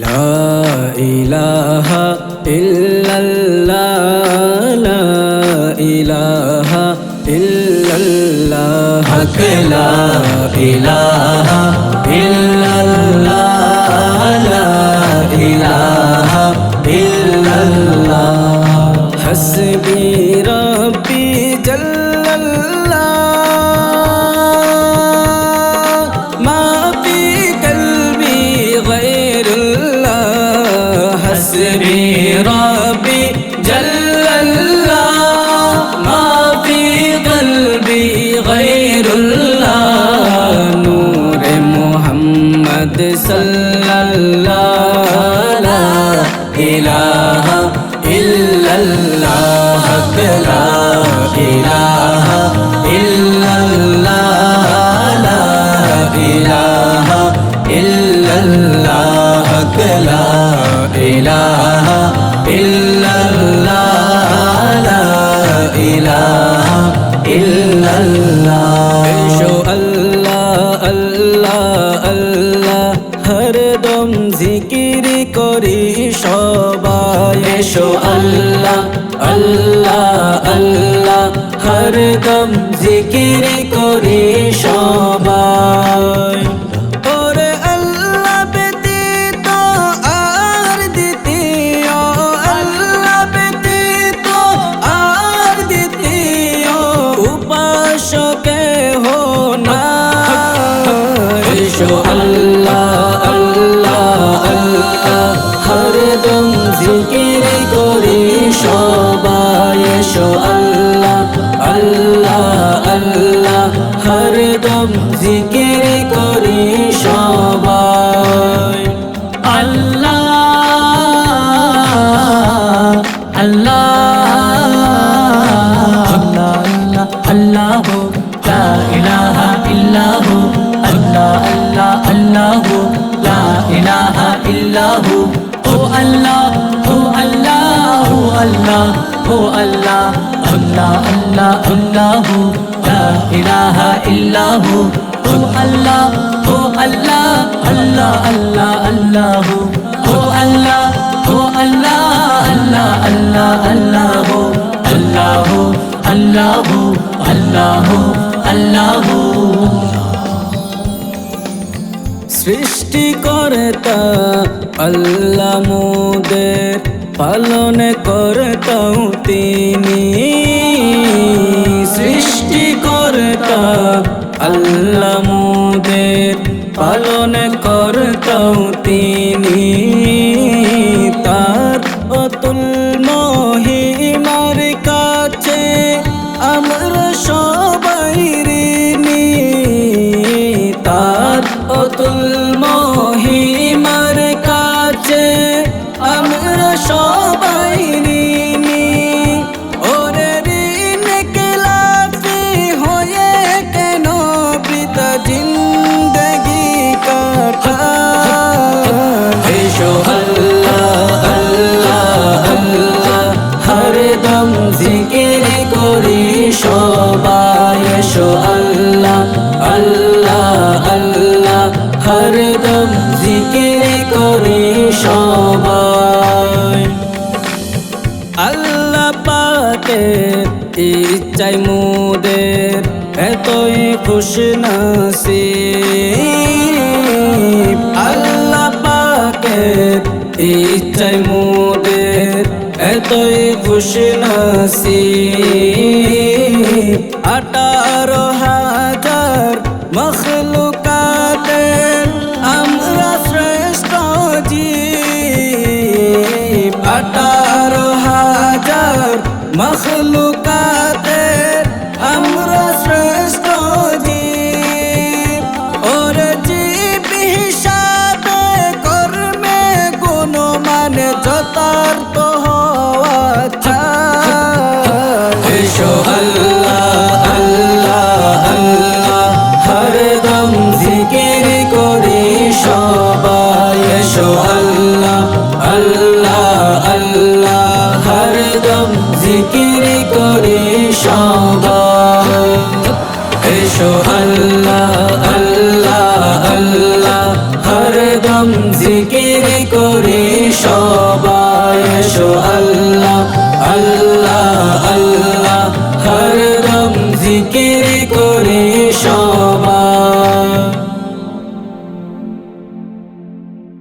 লা ইলাহা ইল্লাল্লাহ লা ইলাহা ইল্লাল্লাহ হক লা ইলাহা ইল্লাল্লাহ লা ইলাহা ইল্লাল্লাহ হাসবি রাব্বি জাল্লাল্লাহ মা ফি কলবি গায়রুল্লাহ হাসবি রাব্বি জাল্লাল্লাহ মা ফি কলবি গায়রুল্লাহ নূরে মুহাম্মদ সাল্লাল্লাহ লা ইলাহা ইল্লাল্লাহ হক লা ইলাহা ইল্লাল্লাহ লা ইলাহা ইল্লাল্লাহ হক লা ইলাহা ইল্লাল্লাহ লা ইলাহা ইল্লাল্লাহ এসো আল্লাহ আল্লাহ আল্লাহ হরদম জিকির করি সবাই এসো আল্লাহ আল্লাহ আল্লাহ হরদম জিকির করি সবাই ওরে আল্লাহ ব্যতীত আর দ্বিতীয় আল্লাহ ব্যতীত আর দ্বিতীয় উপাসকে হো না এসো আল্লাহ আল্লাহ আল্লাহ হরদম জিকির করি সবাই এসো আল্লাহ আল্লাহ আল্লাহ হরদম জিকির করি সবাই আল্লাহ আল্লাহ আল্লাহ লা ইলাহা ইল্লাহু আল্লাহ আল্লাহ আল্লাহ লা ইলাহা ইল্লাহু ও আল্লাহ ও আল্লাহ ও আল্লাহ ও আল্লাহ আল্লাহ আল্লাহ আল্লাহ লা ইলাহা ইল্লাহু ও আল্লাহ ও আল্লাহ আল্লাহ আল্লাহ আল্লাহ ও আল্লাহ ও আল্লাহ আল্লাহ আল্লাহ আল্লাহ আল্লাহ আল্লাহ আল্লাহ আল্লাহ সৃষ্টিকর্তা আল্লাহ মোদের পালন করতাও তিনি সৃষ্টিকর্তা আল্লাহ মোদের পালন করতাও তিনি তার অতুল মহিমার কাছে আমরা সবাই ঋণী তার অতুল মহিমার কাছে আমরা সবাই ঋণী ওরে ঋণ খেলাফি হয়ে কেন বৃথা জিন্দগি কাটাই এসো আল্লাহ আল্লাহ আল্লাহ হরদম জিকির করি সবাই এসো আল্লাহ আল্লাহ আল্লাহ হরদম জিকির করি সবাই আল্লাহ পাকের ইচ্ছায় মোদের এতই খুশনসিব আল্লাহ পাকের ইচ্ছায় মোদের এতই খুশনসিব 18,000 মখলুকাতের আমরা শ্রেষ্ঠ জীব 18,000 মখলুকাতের আমরা শ্রেষ্ঠ জীব ওর জীব হিসাবে কর্মে গুণমান যথার্থ হওয়া চাই এসো আল্লাহ আল্লাহ আল্লাহ হরদম জিকির করি সবাই এসো আল্লাহ আল্লাহ আল্লাহ হরদম জিকির করি সবাই এসো আল্লাহ আল্লাহ আল্লাহ হরদম জিকির করি সবাই এসো